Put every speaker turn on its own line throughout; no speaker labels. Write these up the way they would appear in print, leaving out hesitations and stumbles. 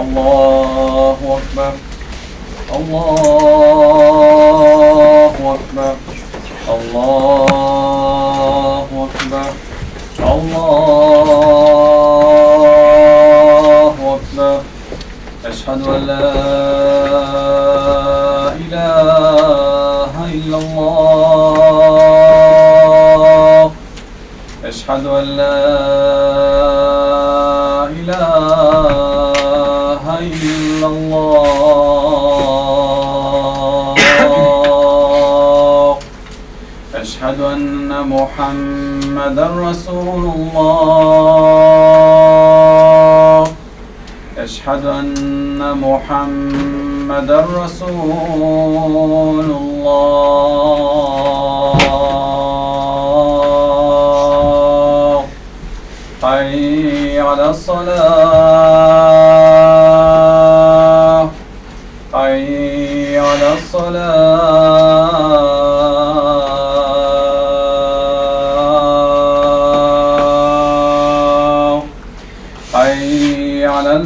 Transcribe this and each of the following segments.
الله أكبر الله أكبر الله أكبر الله أكبر أشهد أن لا إله إلا الله أشهد أن لا إله إلا الله أشهد أن محمدا رسول الله أشهد أن محمدا رسول الله حي على الصلاة حي على الصلاة حي على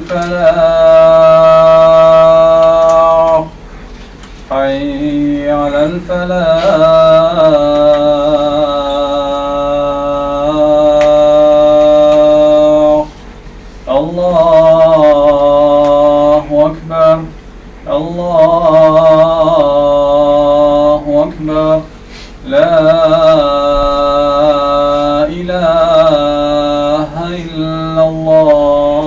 الفلاح حي على الفلاح الله أكبر الله أكبر لا إله إلا الله